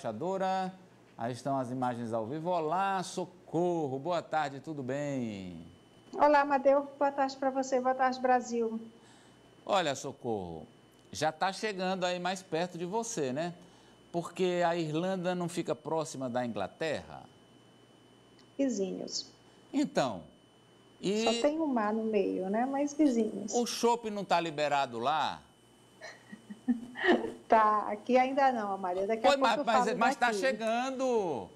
Embaixadora, aí estão as imagens ao vivo. Olá, Socorro, boa tarde, tudo bem? Olá, Amadeu, boa tarde para você, boa tarde, Brasil. Olha, Socorro, já está chegando aí mais perto de você, né? Porque a Irlanda não fica próxima da Inglaterra? Vizinhos. Então, Só tem o mar no meio, né? Mas vizinhos. O chopp não está liberado lá? Tá, aqui ainda não, Amadeu. Daqui a pouco eu falo mas está chegando.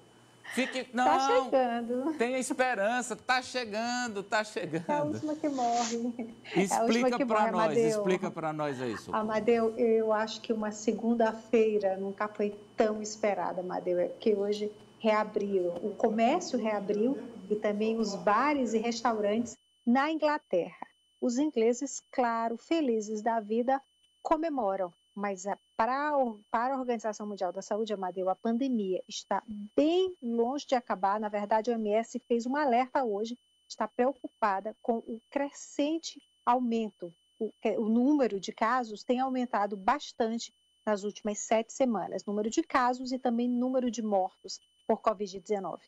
Não, tá chegando. Tenha esperança, está chegando, está chegando. É a última que morre. Explica para nós aí, Socorro. Amadeu, eu acho que uma segunda-feira nunca foi tão esperada, Amadeu. É que hoje reabriu, o comércio reabriu e também os bares e restaurantes na Inglaterra. Os ingleses, claro, felizes da vida, comemoram. Mas para a Organização Mundial da Saúde, Amadeu, a pandemia está bem longe de acabar. Na verdade, a OMS fez um alerta hoje, está preocupada com o crescente aumento. O número de casos tem aumentado bastante nas últimas 7 semanas. Número de casos e também número de mortos por Covid-19.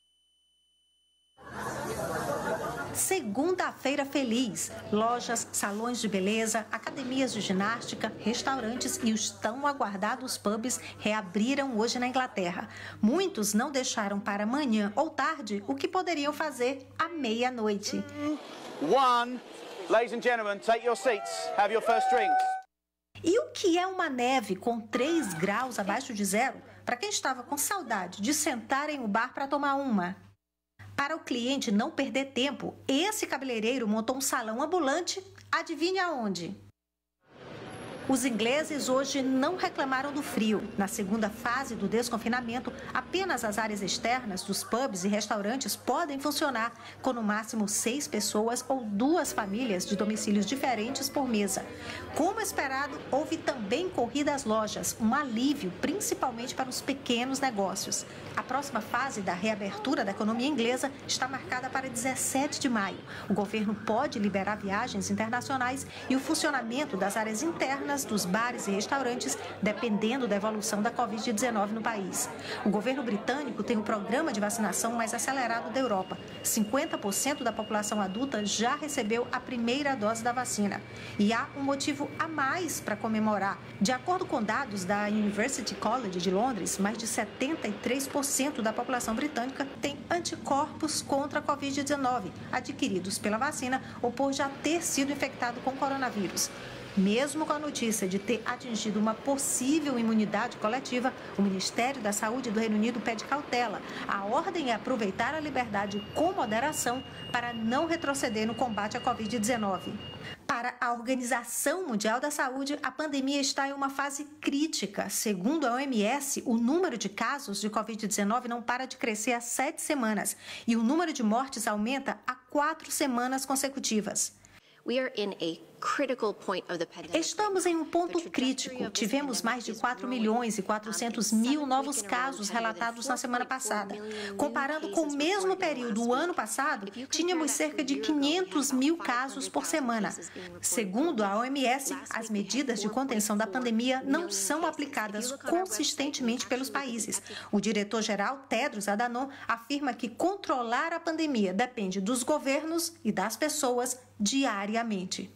Segunda-feira feliz. Lojas, salões de beleza, academias de ginástica, restaurantes e os tão aguardados pubs reabriram hoje na Inglaterra. Muitos não deixaram para amanhã ou tarde o que poderiam fazer à meia-noite. Ladies and gentlemen, take your seats. Have your first drinks. E o que é uma neve com 3 graus abaixo de zero? Para quem estava com saudade de sentar em um bar para tomar uma. Para o cliente não perder tempo, esse cabeleireiro montou um salão ambulante, adivinha aonde? Os ingleses hoje não reclamaram do frio. Na segunda fase do desconfinamento, apenas as áreas externas dos pubs e restaurantes podem funcionar, com no máximo 6 pessoas ou 2 famílias de domicílios diferentes por mesa. Como esperado, houve também corrida às lojas, um alívio principalmente para os pequenos negócios. A próxima fase da reabertura da economia inglesa está marcada para 17 de maio. O governo pode liberar viagens internacionais e o funcionamento das áreas internas dos bares e restaurantes, dependendo da evolução da Covid-19 no país. O governo britânico tem o programa de vacinação mais acelerado da Europa. 50% da população adulta já recebeu a primeira dose da vacina. E há um motivo a mais para comemorar. De acordo com dados da University College de Londres, mais de 73% da população britânica tem anticorpos contra a Covid-19, adquiridos pela vacina ou por já ter sido infectado com coronavírus. Mesmo com a notícia de ter atingido uma possível imunidade coletiva, o Ministério da Saúde do Reino Unido pede cautela. A ordem é aproveitar a liberdade com moderação para não retroceder no combate à Covid-19. Para a Organização Mundial da Saúde, a pandemia está em uma fase crítica. Segundo a OMS, o número de casos de Covid-19 não para de crescer há 7 semanas e o número de mortes aumenta há 4 semanas consecutivas. Estamos em um ponto crítico. Tivemos mais de 4.400.000 novos casos relatados na semana passada. Comparando com o mesmo período do ano passado, tínhamos cerca de 500.000 casos por semana. Segundo a OMS, as medidas de contenção da pandemia não são aplicadas consistentemente pelos países. O diretor-geral, Tedros Adhanom, afirma que controlar a pandemia depende dos governos e das pessoas diariamente.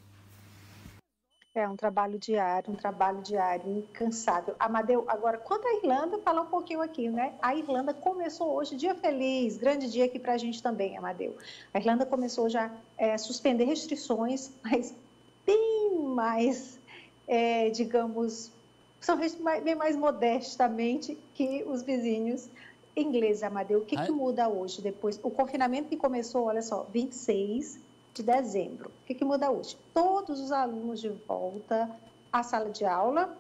É um trabalho diário incansável. Amadeu, agora, quanto à Irlanda, falar um pouquinho aqui, né? A Irlanda começou hoje, dia feliz, grande dia aqui pra gente também, Amadeu. A Irlanda começou já a suspender restrições, mas bem mais, digamos, são bem mais modestamente que os vizinhos ingleses, Amadeu. O que muda hoje, depois? O confinamento que começou, olha só, 26 de dezembro. O que muda hoje? Todos os alunos de volta à sala de aula,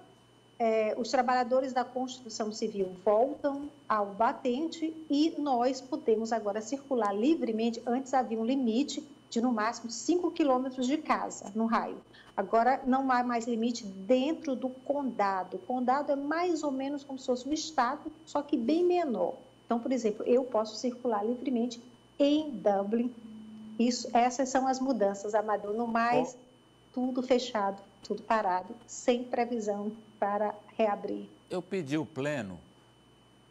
os trabalhadores da construção civil voltam ao batente e nós podemos agora circular livremente. Antes havia um limite de no máximo 5 quilômetros de casa, no raio. Agora não há mais limite dentro do condado. O condado é mais ou menos como se fosse um estado, só que bem menor. Então, por exemplo, eu posso circular livremente em Dublin. Essas são as mudanças, Amadeu. No mais, tudo fechado, tudo parado, sem previsão para reabrir. Eu pedi o pleno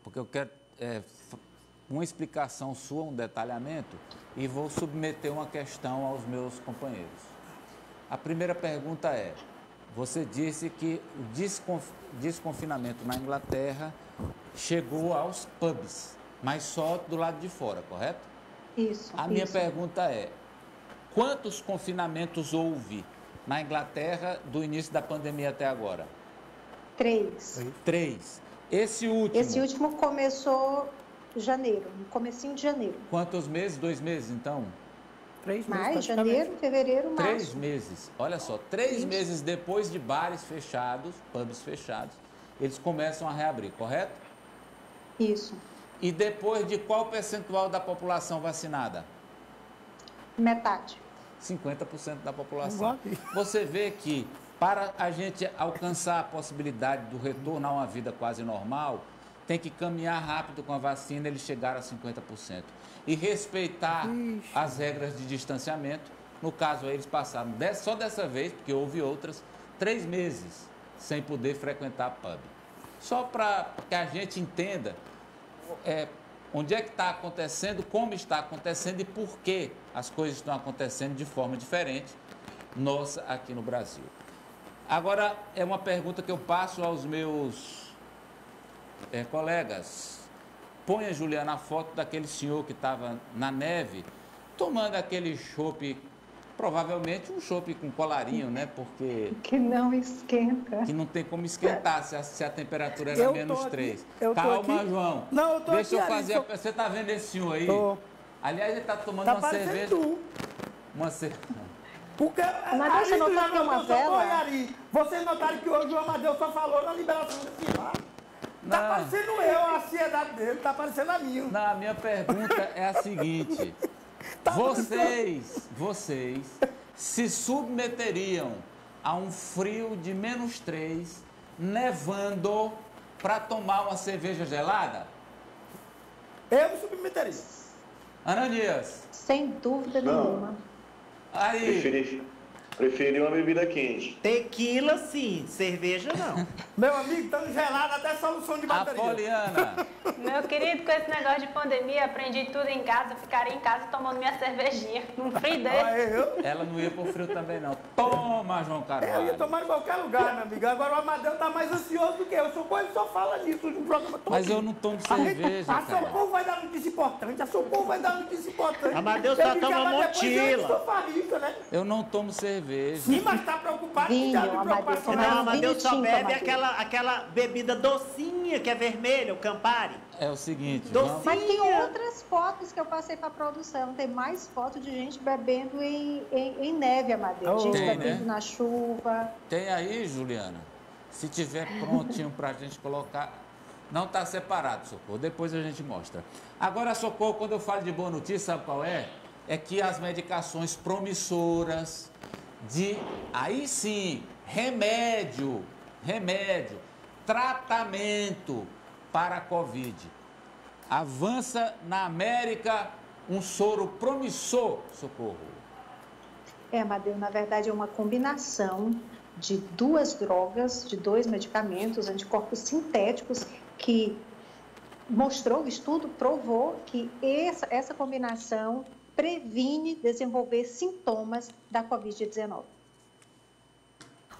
porque eu quero uma explicação sua, um detalhamento, e vou submeter uma questão aos meus companheiros. A primeira pergunta é, você disse que o desconfinamento na Inglaterra chegou aos pubs, mas só do lado de fora, correto? Isso. A minha pergunta é, quantos confinamentos houve na Inglaterra do início da pandemia até agora? 3. 3. Esse último começou em janeiro, no comecinho de janeiro. Quantos meses? 2 meses, então? 3 meses. Mais, janeiro, fevereiro, março. 3 meses. Olha só, 3 meses depois de bares fechados, pubs fechados, eles começam a reabrir, correto? Isso. E depois de qual percentual da população vacinada? Metade. 50% da população. Você vê que para a gente alcançar a possibilidade do retorno a uma vida quase normal, tem que caminhar rápido com a vacina, eles chegaram a 50%. E respeitar as regras de distanciamento. No caso, eles passaram só dessa vez, porque houve outras, 3 meses sem poder frequentar pub. Só para que a gente entenda onde é que está acontecendo, como está acontecendo e por que as coisas estão acontecendo de forma diferente, nossa, aqui no Brasil. Agora, é uma pergunta que eu passo aos meus colegas. Põe, Juliana, a foto daquele senhor que estava na neve, tomando aquele chopp, provavelmente um chopp com colarinho, né? Porque... Que não esquenta. Que não tem como esquentar se a temperatura era -3. Calma, João. Não, eu tô Deixa aqui, eu fazer... Ari, Você está vendo esse senhor aí? Tô. Aliás, ele está tomando Tá uma cerveja... Tu. Uma cerveja... Porque Mas você notou que é uma vela? Vocês notaram que hoje o Amadeu só falou na liberação desse lá? Tá parecendo eu, a ansiedade dele, tá parecendo a minha. Não, a minha pergunta é a seguinte. Vocês se submeteriam a um frio de -3, nevando, para tomar uma cerveja gelada? Eu me submeteria. Ananias? Sem dúvida nenhuma. Aí. Preferi uma bebida quente. Tequila, sim. Cerveja, não. Meu amigo, estamos gelados até solução de bateria. Apoliana. Meu querido, com esse negócio de pandemia, aprendi tudo em casa, ficaria em casa tomando minha cervejinha. Num frio desse. Ela não ia pro frio também, não. Toma, João Carvalho. Eu ia tomar em qualquer lugar, meu amigo. Agora o Amadeu tá mais ansioso do que eu. Socorro só fala nisso no programa todo. Mas eu não tomo cerveja, A Socorro vai dar notícia importante. A Socorro vai dar notícia importante. Amadeu só toma mochila. Né? Eu não tomo cerveja. Sim, mas tá preocupado Vinho, que já me preocupação. Não, Amadeu só bebe Amadeu. aquela bebida docinha que é vermelha, o Campari. É o seguinte, Docinha. Mas tem outras fotos que eu passei para a produção. Tem mais fotos de gente bebendo em neve, Amadeu. Gente Tem, bebendo né? na chuva. Tem aí, Juliana? Se tiver prontinho para a gente colocar... Não está separado, Socorro. Depois a gente mostra. Agora, Socorro, quando eu falo de boa notícia, sabe qual é? É que as medicações promissoras aí sim, remédio, tratamento para a Covid. Avança na América um soro promissor, Socorro. Amadeu, na verdade é uma combinação de 2 drogas, de 2 medicamentos, anticorpos sintéticos, que mostrou, o estudo provou que essa combinação previne desenvolver sintomas da Covid-19.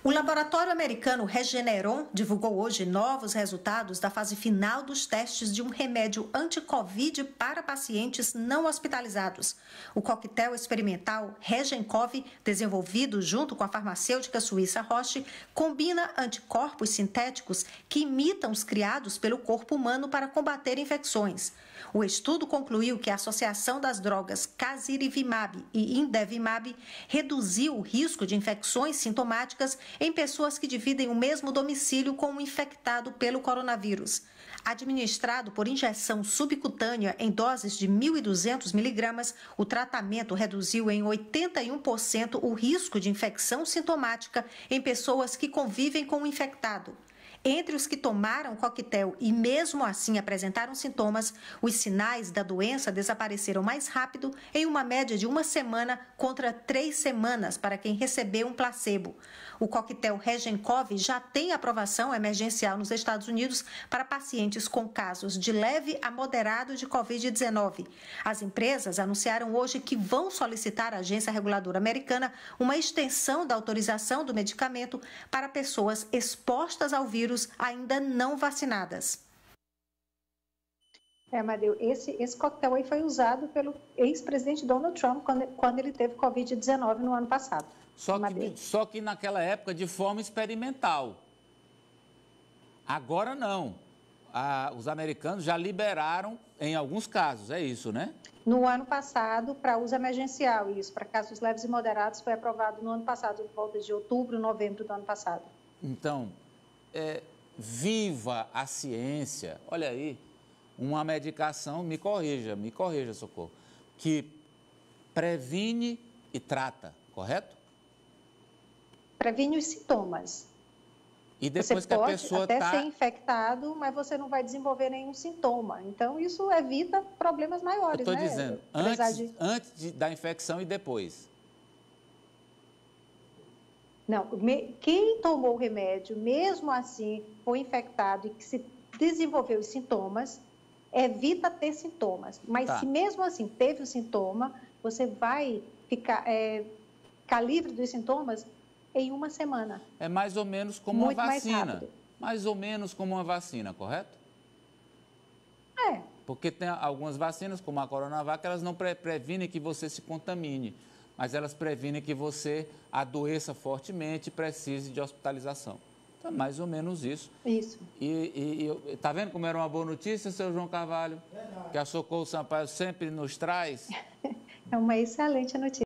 O laboratório americano Regeneron divulgou hoje novos resultados da fase final dos testes de um remédio anti-Covid para pacientes não hospitalizados. O coquetel experimental Regencov, desenvolvido junto com a farmacêutica suíça Roche, combina anticorpos sintéticos que imitam os criados pelo corpo humano para combater infecções. O estudo concluiu que a associação das drogas Casirivimab e Indevimab reduziu o risco de infecções sintomáticas em pessoas que dividem o mesmo domicílio com um infectado pelo coronavírus. Administrado por injeção subcutânea em doses de 1.200 miligramas, o tratamento reduziu em 81% o risco de infecção sintomática em pessoas que convivem com o infectado. Entre os que tomaram coquetel e mesmo assim apresentaram sintomas, os sinais da doença desapareceram mais rápido, em uma média de 1 semana contra 3 semanas para quem recebeu um placebo. O coquetel Regencov já tem aprovação emergencial nos Estados Unidos para pacientes com casos de leve a moderado de Covid-19. As empresas anunciaram hoje que vão solicitar à Agência Reguladora Americana uma extensão da autorização do medicamento para pessoas expostas ao vírus ainda não vacinadas. Amadeu, esse coquetel aí foi usado pelo ex-presidente Donald Trump quando ele teve Covid-19 no ano passado. Só que naquela época de forma experimental. Agora não. Os americanos já liberaram em alguns casos, é isso, né? No ano passado, para uso emergencial, isso, para casos leves e moderados, foi aprovado no ano passado, por volta de outubro, novembro do ano passado. Então, viva a ciência. Olha aí, uma medicação, me corrija, Socorro, que previne e trata, correto? Previne os sintomas. E depois que a pessoa pode até ser infectado, mas você não vai desenvolver nenhum sintoma. Então, isso evita problemas maiores, né? Eu estou dizendo, antes da infecção e depois. Não, quem tomou o remédio, mesmo assim, foi infectado e que se desenvolveu os sintomas, evita ter sintomas. Mas se mesmo assim teve o sintoma, você vai ficar livre dos sintomas em 1 semana. É mais ou menos como uma vacina. Mais ou menos como uma vacina, correto? É. Porque tem algumas vacinas, como a Coronavac, elas não previnem que você se contamine, mas elas previnem que você adoeça fortemente e precise de hospitalização. Então, é mais ou menos isso. Isso. Tá vendo como era uma boa notícia, seu João Carvalho? Que a Socorro Sampaio sempre nos traz? É uma excelente notícia.